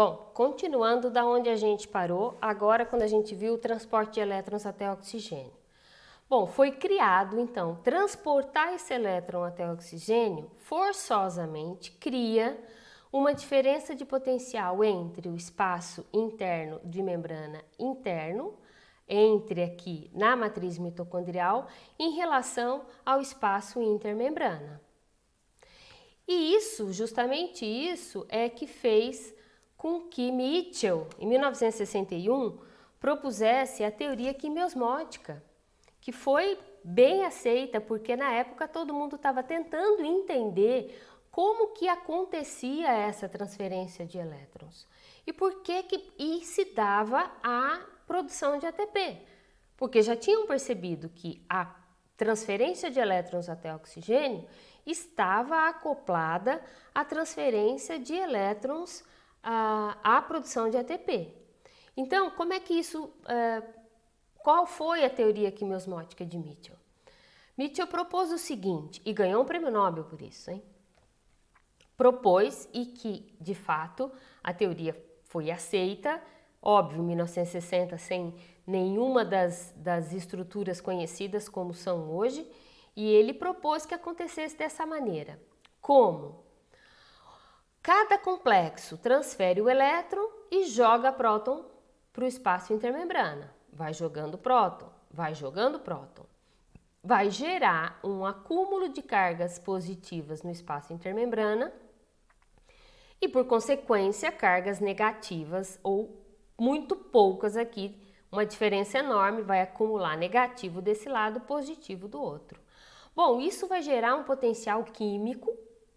Bom, continuando da onde a gente parou, agora quando a gente viu o transporte de elétrons até o oxigênio. Bom, foi criado então, transportar esse elétron até o oxigênio forçosamente cria uma diferença de potencial entre o espaço interno de membrana interno, entre aqui na matriz mitocondrial, em relação ao espaço intermembrana. E isso, justamente isso, é que fez com que Mitchell, em 1961, propusesse a teoria quimiosmótica, que foi bem aceita porque na época todo mundo estava tentando entender como que acontecia essa transferência de elétrons e por que se dava a produção de ATP, porque já tinham percebido que a transferência de elétrons até oxigênio estava acoplada à transferência de elétrons à produção de ATP. Então, como é que isso, qual foi a teoria quimiosmótica de Mitchell? Mitchell propôs o seguinte, e ganhou um prêmio Nobel por isso, hein? Propôs e que, de fato, a teoria foi aceita, óbvio, em 1960, sem nenhuma das estruturas conhecidas como são hoje, e ele propôs que acontecesse dessa maneira. Como? Cada complexo transfere o elétron e joga próton para o espaço intermembrana. Vai jogando próton, vai jogando próton. Vai gerar um acúmulo de cargas positivas no espaço intermembrana e, por consequência, cargas negativas ou muito poucas aqui, uma diferença enorme, vai acumular negativo desse lado, positivo do outro. Bom, isso vai gerar um potencial químico,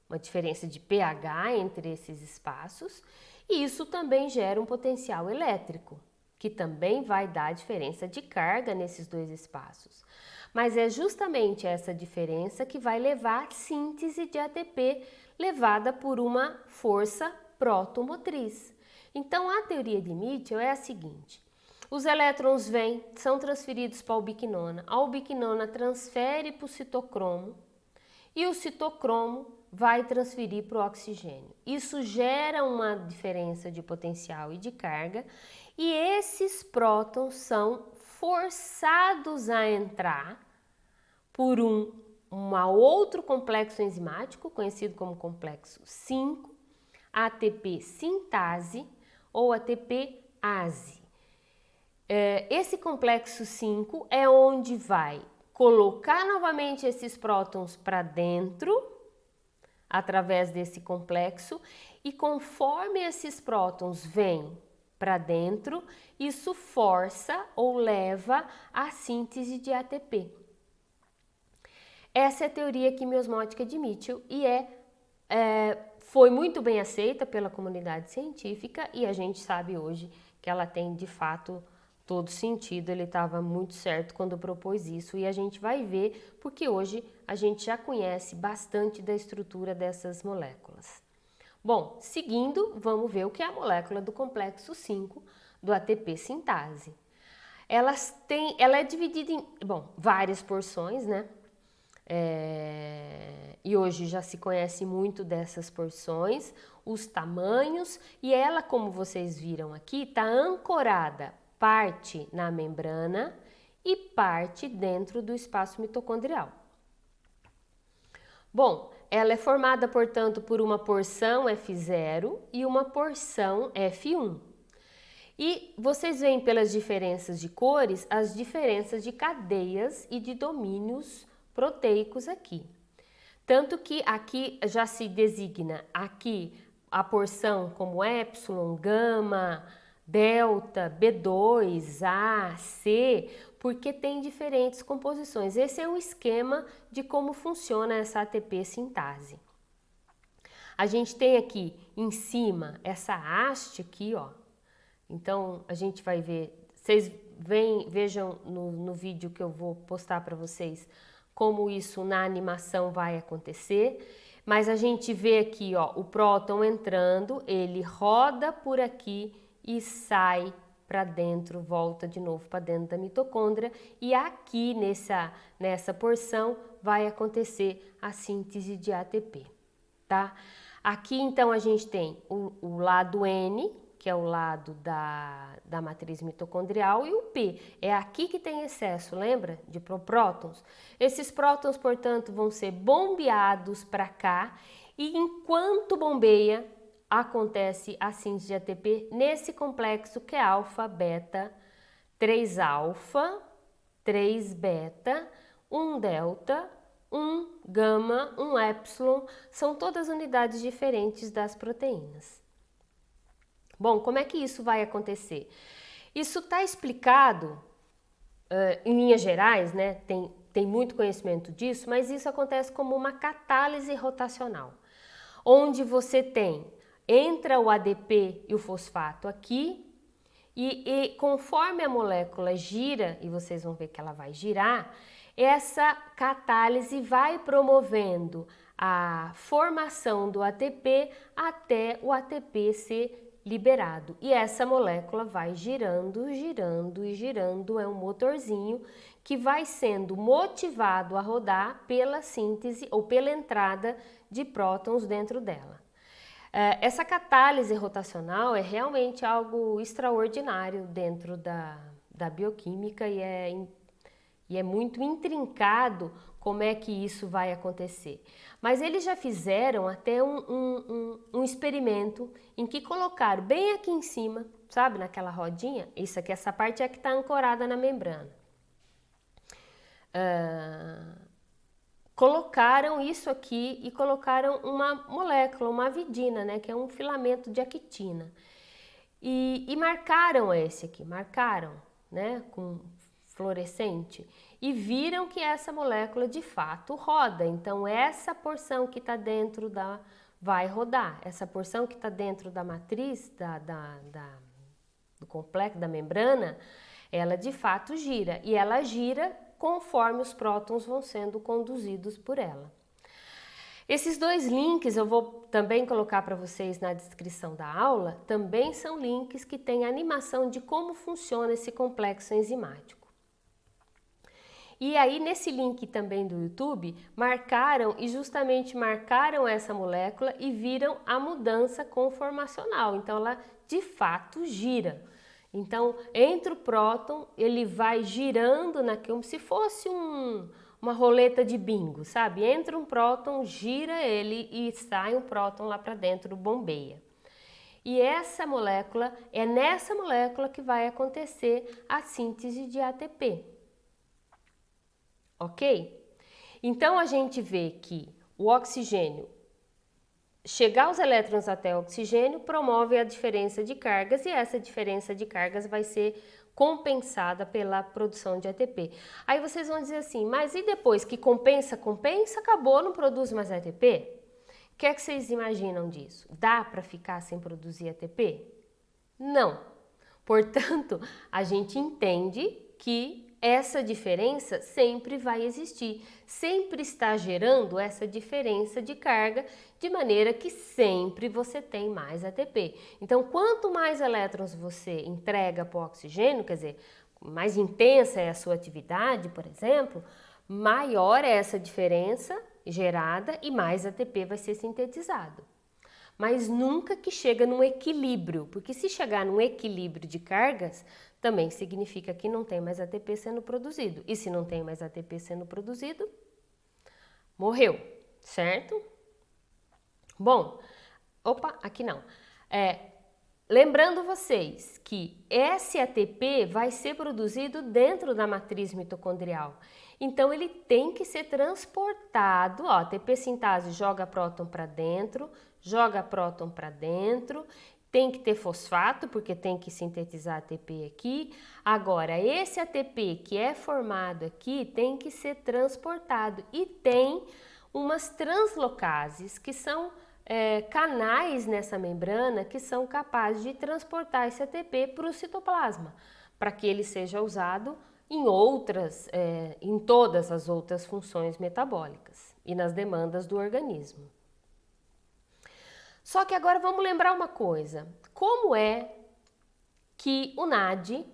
uma diferença de pH entre esses espaços, e isso também gera um potencial elétrico, que também vai dar diferença de carga nesses dois espaços. Mas é justamente essa diferença que vai levar à síntese de ATP, levada por uma força protomotriz. Então, a teoria de Mitchell é a seguinte: os elétrons vêm, são transferidos para a ubiquinona, a ubiquinona transfere para o citocromo e o citocromo vai transferir para o oxigênio. Isso gera uma diferença de potencial e de carga, e esses prótons são forçados a entrar por um outro complexo enzimático, conhecido como complexo 5, ATP sintase ou ATP ase. Esse complexo 5 é onde vai colocar novamente esses prótons para dentro, através desse complexo, e conforme esses prótons vêm para dentro, isso força ou leva à síntese de ATP. Essa é a teoria quimiosmótica de Mitchell e foi muito bem aceita pela comunidade científica, e a gente sabe hoje que ela tem de fato todo sentido. Ele estava muito certo quando propôs isso, e a gente vai ver porque hoje a gente já conhece bastante da estrutura dessas moléculas. Bom, seguindo, vamos ver o que é a molécula do complexo 5 do ATP sintase. Ela é dividida em, várias porções, né? E hoje já se conhece muito dessas porções, os tamanhos, e ela, como vocês viram aqui, está ancorada parte na membrana e parte dentro do espaço mitocondrial. Bom, ela é formada, portanto, por uma porção F0 e uma porção F1. E vocês veem pelas diferenças de cores as diferenças de cadeias e de domínios proteicos aqui. Tanto que aqui já se designa aqui a porção como epsilon, gama, delta, B2, A, C, porque tem diferentes composições. Esse é um esquema de como funciona essa ATP sintase. A gente tem aqui em cima essa haste aqui, ó. Então a gente vai ver, vocês vejam no vídeo que eu vou postar para vocês como isso na animação vai acontecer, mas a gente vê aqui, ó, o próton entrando, ele roda por aqui e sai para dentro, volta de novo para dentro da mitocôndria, e aqui nessa porção vai acontecer a síntese de ATP, tá? Aqui então a gente tem o lado N, que é o lado da matriz mitocondrial, e o P. É aqui que tem excesso, lembra? De prótons. Esses prótons, portanto, vão ser bombeados para cá, e enquanto bombeia, acontece a síntese de ATP nesse complexo que é alfa, beta, 3 alfa, 3 beta, 1 delta, 1 gama, 1 épsilon, são todas unidades diferentes das proteínas. Bom, como é que isso vai acontecer? Isso está explicado em linhas gerais, né? Tem muito conhecimento disso, mas isso acontece como uma catálise rotacional, onde você entra o ADP e o fosfato aqui, e conforme a molécula gira, e vocês vão ver que ela vai girar, essa catálise vai promovendo a formação do ATP até o ATP ser liberado. E essa molécula vai girando, girando e girando, é um motorzinho que vai sendo motivado a rodar pela síntese ou pela entrada de prótons dentro dela. Essa catálise rotacional é realmente algo extraordinário dentro da bioquímica e é muito intrincado como é que isso vai acontecer. Mas eles já fizeram até um experimento em que colocaram bem aqui em cima, sabe, naquela rodinha, essa parte é que está ancorada na membrana. Colocaram isso aqui e colocaram uma molécula, uma avidina, né, que é um filamento de actina. E marcaram esse aqui, né, com fluorescente, e viram que essa molécula de fato roda. Então essa porção que está dentro vai rodar. Essa porção que está dentro da matriz, do complexo, da membrana, ela de fato gira. E ela gira conforme os prótons vão sendo conduzidos por ela. Esses dois links eu vou também colocar para vocês na descrição da aula, também são links que têm animação de como funciona esse complexo enzimático. E aí nesse link também do YouTube, marcaram essa molécula e viram a mudança conformacional, então ela de fato gira. Então, entra o próton, ele vai girando como se fosse uma roleta de bingo, sabe? Entra um próton, gira ele e sai um próton lá para dentro, bombeia. E essa molécula, é nessa molécula que vai acontecer a síntese de ATP. Ok? Então, a gente vê que o oxigênio, chegar os elétrons até o oxigênio promove a diferença de cargas e essa diferença de cargas vai ser compensada pela produção de ATP. Aí vocês vão dizer assim, mas e depois que compensa, acabou, não produz mais ATP? O que é que vocês imaginam disso? Dá para ficar sem produzir ATP? Não. Portanto, a gente entende que essa diferença sempre vai existir, sempre está gerando essa diferença de carga, de maneira que sempre você tem mais ATP. Então, quanto mais elétrons você entrega para o oxigênio, quer dizer, mais intensa é a sua atividade, por exemplo, maior é essa diferença gerada e mais ATP vai ser sintetizado. Mas nunca que chega num equilíbrio, porque se chegar num equilíbrio de cargas, também significa que não tem mais ATP sendo produzido. E se não tem mais ATP sendo produzido, morreu, certo? Bom, aqui não. Lembrando vocês que esse ATP vai ser produzido dentro da matriz mitocondrial. Então, ele tem que ser transportado, ATP sintase joga próton para dentro, tem que ter fosfato, porque tem que sintetizar ATP aqui. Agora, esse ATP que é formado aqui tem que ser transportado e tem umas translocases, que são canais nessa membrana que são capazes de transportar esse ATP para o citoplasma, para que ele seja usado em todas as outras funções metabólicas e nas demandas do organismo. Só que agora vamos lembrar uma coisa, como é que o NAD,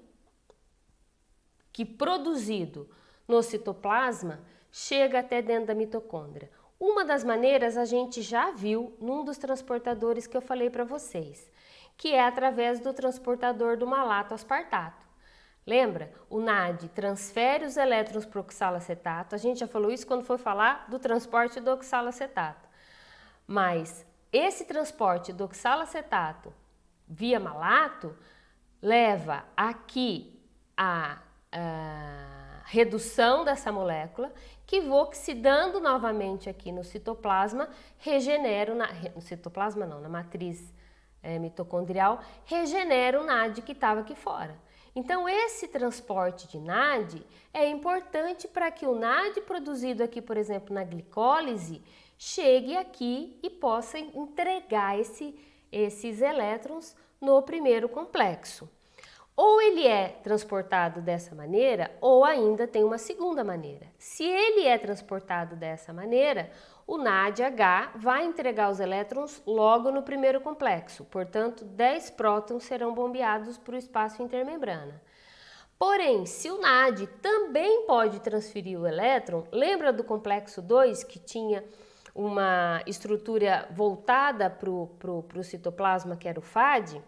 que produzido no citoplasma, chega até dentro da mitocôndria? Uma das maneiras a gente já viu num dos transportadores que eu falei para vocês, que é através do transportador do malato aspartato. Lembra? O NAD transfere os elétrons para o oxalacetato. A gente já falou isso quando foi falar do transporte do oxalacetato. Mas esse transporte do oxalacetato via malato leva aqui a redução dessa molécula, que vou oxidando novamente aqui no citoplasma, regenera no citoplasma não, na matriz mitocondrial, regenera o NAD que estava aqui fora. Então esse transporte de NAD é importante para que o NAD produzido aqui, por exemplo, na glicólise, chegue aqui e possa entregar esses elétrons no primeiro complexo. Ou ele é transportado dessa maneira, ou ainda tem uma segunda maneira. Se ele é transportado dessa maneira, o NADH vai entregar os elétrons logo no primeiro complexo, portanto, 10 prótons serão bombeados para o espaço intermembrana. Porém, se o NAD também pode transferir o elétron, lembra do complexo 2 que tinha uma estrutura voltada para o citoplasma, que era o FAD?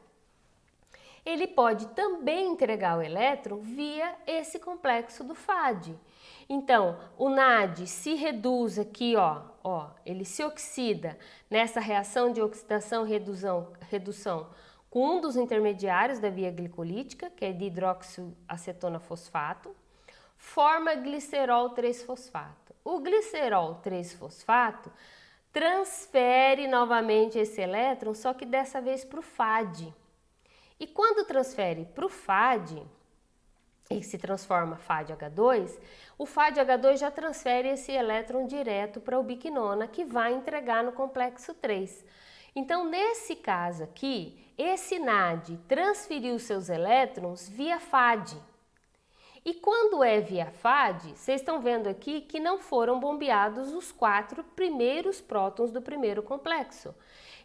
Ele pode também entregar o elétron via esse complexo do FAD. Então, o NAD se reduz aqui, ele se oxida nessa reação de oxidação-redução com um dos intermediários da via glicolítica, que é de hidroxiacetona fosfato, forma glicerol 3-fosfato. O glicerol 3-fosfato transfere novamente esse elétron, só que dessa vez para o FAD. E quando transfere para o FAD, e se transforma FADH2, o FADH2 já transfere esse elétron direto para a ubiquinona, que vai entregar no complexo 3. Então, nesse caso aqui, esse NAD transferiu seus elétrons via FAD. E quando é via FAD, vocês estão vendo aqui que não foram bombeados os 4 primeiros prótons do primeiro complexo.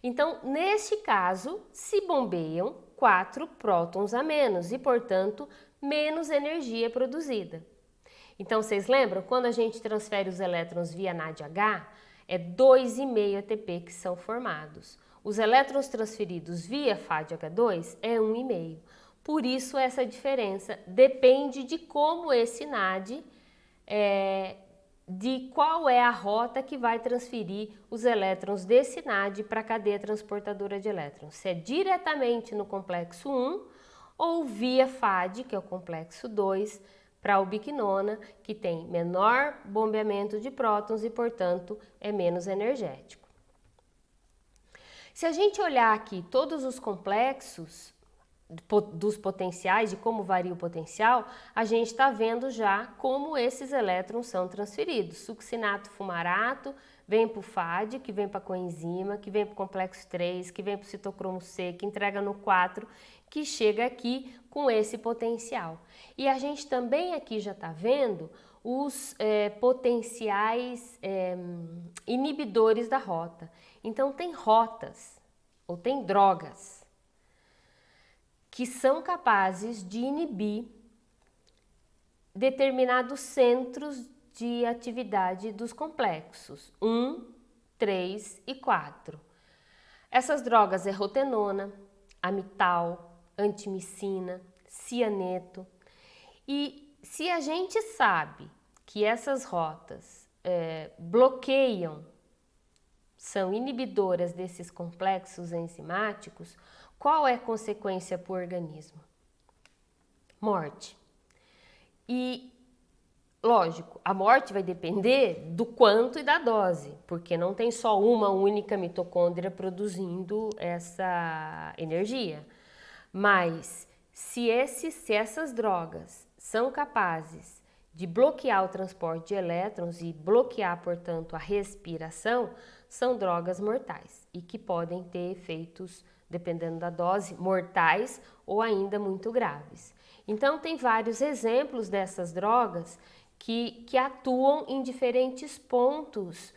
Então, neste caso, se bombeiam 4 prótons a menos e, portanto, menos energia produzida. Então, vocês lembram? Quando a gente transfere os elétrons via NADH, é 2,5 ATP que são formados. Os elétrons transferidos via FADH2 é 1,5. Por isso, essa diferença depende de como esse NAD de qual é a rota que vai transferir os elétrons desse NAD para a cadeia transportadora de elétrons. Se é diretamente no complexo 1 ou via FAD, que é o complexo 2, para a ubiquinona, que tem menor bombeamento de prótons e, portanto, é menos energético. Se a gente olhar aqui todos os complexos dos potenciais, de como varia o potencial, a gente está vendo já como esses elétrons são transferidos. Succinato fumarato vem para o FAD, que vem para a coenzima, que vem para o complexo 3, que vem para o citocromo C, que entrega no 4, que chega aqui com esse potencial. E a gente também aqui já está vendo os potenciais inibidores da rota. Então tem rotas, ou tem drogas, que são capazes de inibir determinados centros de atividade dos complexos 1, 3 e 4. Essas drogas é rotenona, amital, antimicina, cianeto. E se a gente sabe que essas rotas bloqueiam, são inibidoras desses complexos enzimáticos, qual é a consequência para o organismo? Morte. E, lógico, a morte vai depender do quanto e da dose, porque não tem só uma única mitocôndria produzindo essa energia. Mas, se essas drogas são capazes de bloquear o transporte de elétrons e bloquear, portanto, a respiração, são drogas mortais e que podem ter efeitos, dependendo da dose, mortais ou ainda muito graves. Então, tem vários exemplos dessas drogas que atuam em diferentes pontos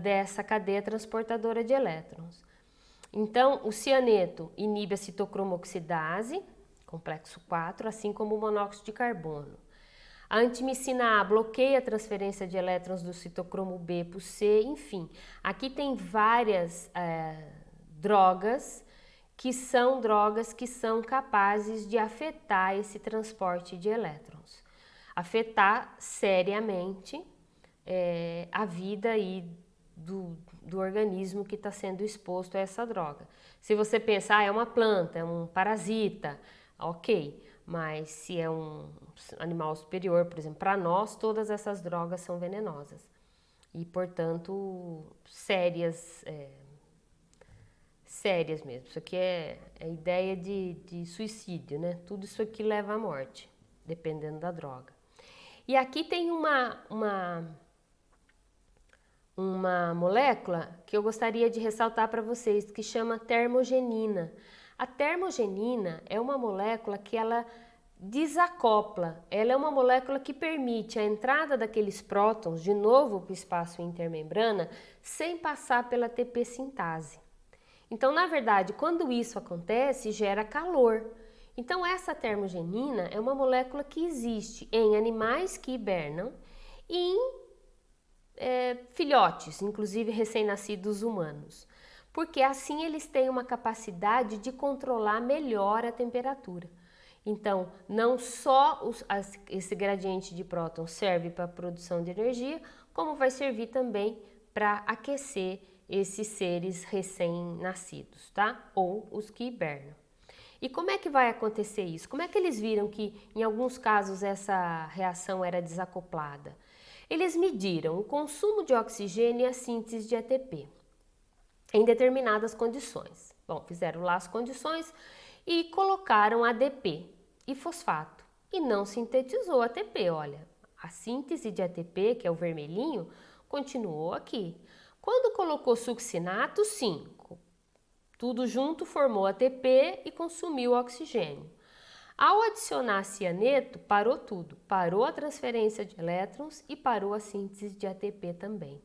dessa cadeia transportadora de elétrons. Então, o cianeto inibe a citocromoxidase, complexo 4, assim como o monóxido de carbono. A antimicina A bloqueia a transferência de elétrons do citocromo B para o C, enfim. Aqui tem várias drogas que são drogas que são capazes de afetar esse transporte de elétrons, afetar seriamente a vida aí do organismo que está sendo exposto a essa droga. Se você pensar, é uma planta, é um parasita, ok, mas se é um animal superior, por exemplo, para nós, todas essas drogas são venenosas e, portanto, sérias mesmo. Isso aqui é ideia de suicídio, né? Tudo isso aqui leva à morte, dependendo da droga. E aqui tem uma molécula que eu gostaria de ressaltar para vocês, que chama termogenina. A termogenina é uma molécula que ela desacopla, ela é uma molécula que permite a entrada daqueles prótons de novo para o espaço intermembrana sem passar pela ATP sintase. Então, na verdade, quando isso acontece, gera calor. Então, essa termogenina é uma molécula que existe em animais que hibernam e em filhotes, inclusive recém-nascidos humanos, porque assim eles têm uma capacidade de controlar melhor a temperatura. Então, não só esse gradiente de prótons serve para a produção de energia, como vai servir também para aquecer esses seres recém-nascidos, tá? Ou os que hibernam. E como é que vai acontecer isso? Como é que eles viram que em alguns casos essa reação era desacoplada? Eles mediram o consumo de oxigênio e a síntese de ATP em determinadas condições. Bom, fizeram lá as condições e colocaram ADP e fosfato e não sintetizou ATP. Olha, a síntese de ATP, que é o vermelhinho, continuou aqui. Quando colocou succinato, sim, tudo junto formou ATP e consumiu oxigênio. Ao adicionar cianeto, parou tudo, parou a transferência de elétrons e parou a síntese de ATP também.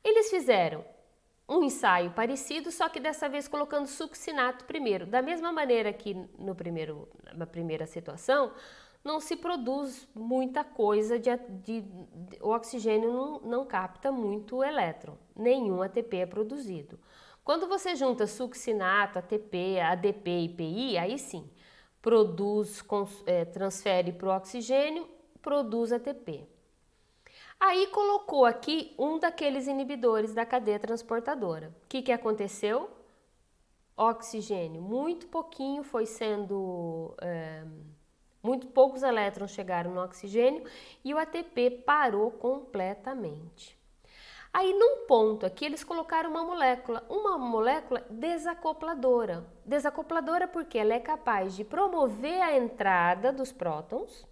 Eles fizeram um ensaio parecido, só que dessa vez colocando succinato primeiro. Da mesma maneira que na primeira situação, não se produz muita coisa, o oxigênio não capta muito elétron, nenhum ATP é produzido. Quando você junta succinato, ATP, ADP e PI, aí sim, transfere para o oxigênio, produz ATP. Aí colocou aqui um daqueles inibidores da cadeia transportadora. O que aconteceu? Oxigênio, muito pouquinho foi sendo... muito poucos elétrons chegaram no oxigênio e o ATP parou completamente. Aí num ponto aqui eles colocaram uma molécula desacopladora. Desacopladora porque ela é capaz de promover a entrada dos prótons,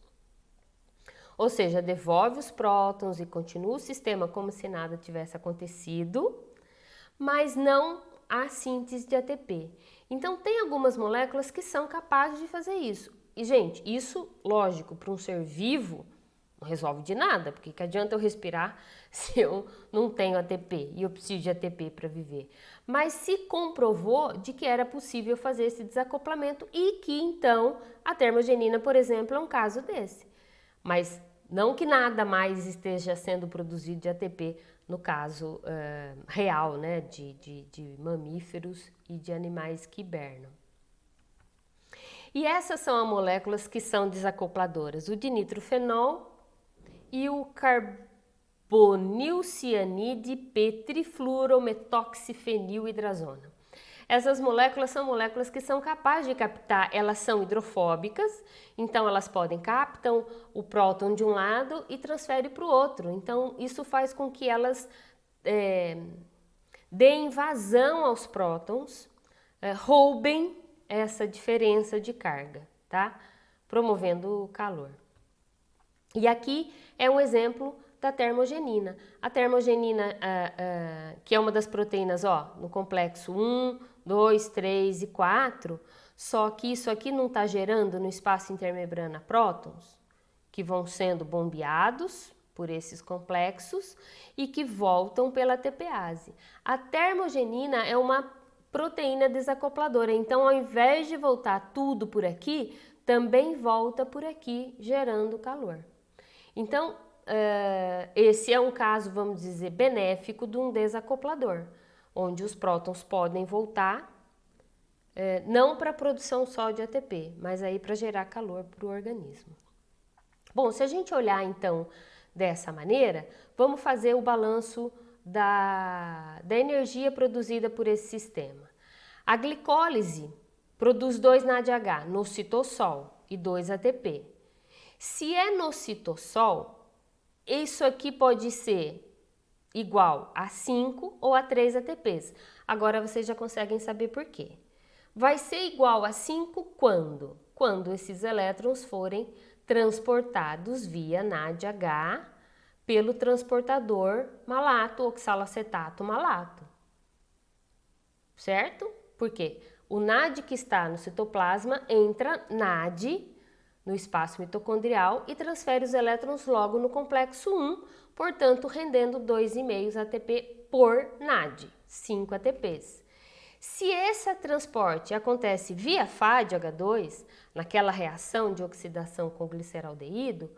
ou seja, devolve os prótons e continua o sistema como se nada tivesse acontecido, mas não a síntese de ATP. Então tem algumas moléculas que são capazes de fazer isso. E gente, isso, lógico, para um ser vivo, não resolve de nada, porque que adianta eu respirar se eu não tenho ATP e eu preciso de ATP para viver. Mas se comprovou de que era possível fazer esse desacoplamento e que então a termogenina, por exemplo, é um caso desse. Mas não que nada mais esteja sendo produzido de ATP no caso real, né, de mamíferos e de animais que hibernam. E essas são as moléculas que são desacopladoras, o dinitrofenol e o carbonilcianide p-trifluorometoxifenilhidrazona. Essas moléculas são moléculas que são capazes de captar, elas são hidrofóbicas, então elas captam o próton de um lado e transferem para o outro. Então isso faz com que elas deem vazão aos prótons, roubem essa diferença de carga, tá? Promovendo o calor. E aqui é um exemplo da termogenina. A termogenina, que é uma das proteínas, no complexo 1, 2, 3 e 4, só que isso aqui não está gerando no espaço intermembrana prótons, que vão sendo bombeados por esses complexos e que voltam pela ATPase. A termogenina é uma proteína desacopladora, então ao invés de voltar tudo por aqui, também volta por aqui, gerando calor. Então, esse é um caso, vamos dizer, benéfico de um desacoplador, onde os prótons podem voltar não para produção só de ATP, mas aí para gerar calor para o organismo. Bom, se a gente olhar então dessa maneira, vamos fazer o balanço da energia produzida por esse sistema. A glicólise produz 2 NADH no citossol e 2 ATP. Se é no citossol, isso aqui pode ser igual a 5 ou a 3 ATPs. Agora vocês já conseguem saber por quê. Vai ser igual a 5 quando? Quando esses elétrons forem transportados via NADH pelo transportador malato, oxalacetato malato. Certo? Por quê? O NAD que está no citoplasma entra NAD no espaço mitocondrial e transfere os elétrons logo no complexo 1, portanto rendendo 2,5 ATP por NAD, 5 ATPs. Se esse transporte acontece via FAD-H2, naquela reação de oxidação com gliceraldeído,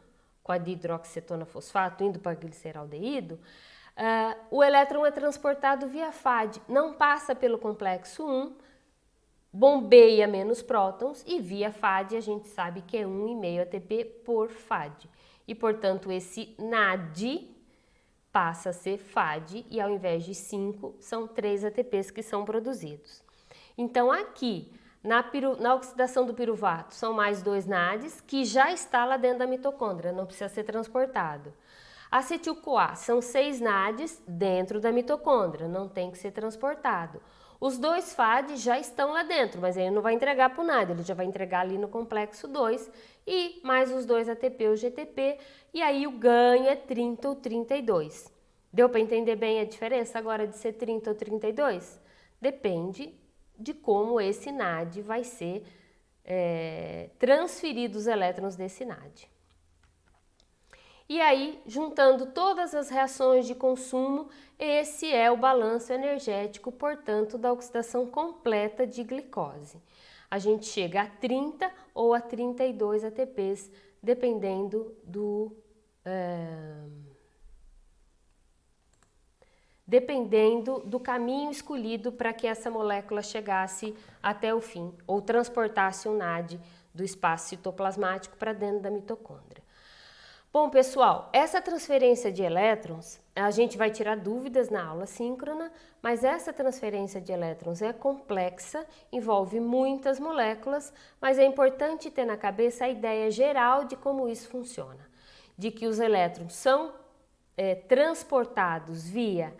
com a dihidroxicetona fosfato indo para gliceraldeído, o elétron é transportado via FAD, não passa pelo complexo 1, bombeia menos prótons e via FAD a gente sabe que é 1,5 ATP por FAD. E portanto esse NAD passa a ser FAD e ao invés de 5 são 3 ATPs que são produzidos. Então aqui na oxidação do piruvato são mais 2 NADs que já está lá dentro da mitocôndria, não precisa ser transportado. Acetil-CoA são 6 NADs dentro da mitocôndria, não tem que ser transportado. Os 2 FAD já estão lá dentro, mas ele não vai entregar para o NAD, ele já vai entregar ali no complexo 2 e mais os 2 ATP ou GTP, e aí o ganho é 30 ou 32. Deu para entender bem a diferença agora de ser 30 ou 32? Depende de como esse NAD vai ser transferido os elétrons desse NAD. E aí, juntando todas as reações de consumo, esse é o balanço energético, portanto, da oxidação completa de glicose. A gente chega a 30 ou a 32 ATPs, dependendo do caminho escolhido para que essa molécula chegasse até o fim, ou transportasse o NAD do espaço citoplasmático para dentro da mitocôndria. Bom, pessoal, essa transferência de elétrons, a gente vai tirar dúvidas na aula síncrona, mas essa transferência de elétrons é complexa, envolve muitas moléculas, mas é importante ter na cabeça a ideia geral de como isso funciona. De que os elétrons são transportados via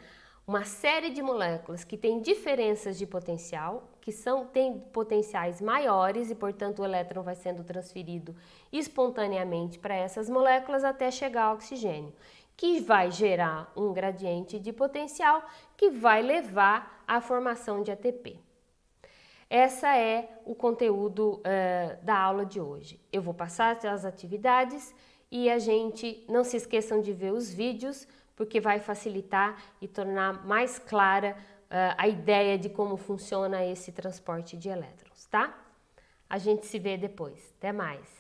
uma série de moléculas que têm diferenças de potencial, que têm potenciais maiores e, portanto, o elétron vai sendo transferido espontaneamente para essas moléculas até chegar ao oxigênio, que vai gerar um gradiente de potencial que vai levar à formação de ATP. Essa é o conteúdo da aula de hoje. Eu vou passar as atividades e a gente não se esqueçam de ver os vídeos, porque vai facilitar e tornar mais clara a ideia de como funciona esse transporte de elétrons, tá? A gente se vê depois. Até mais!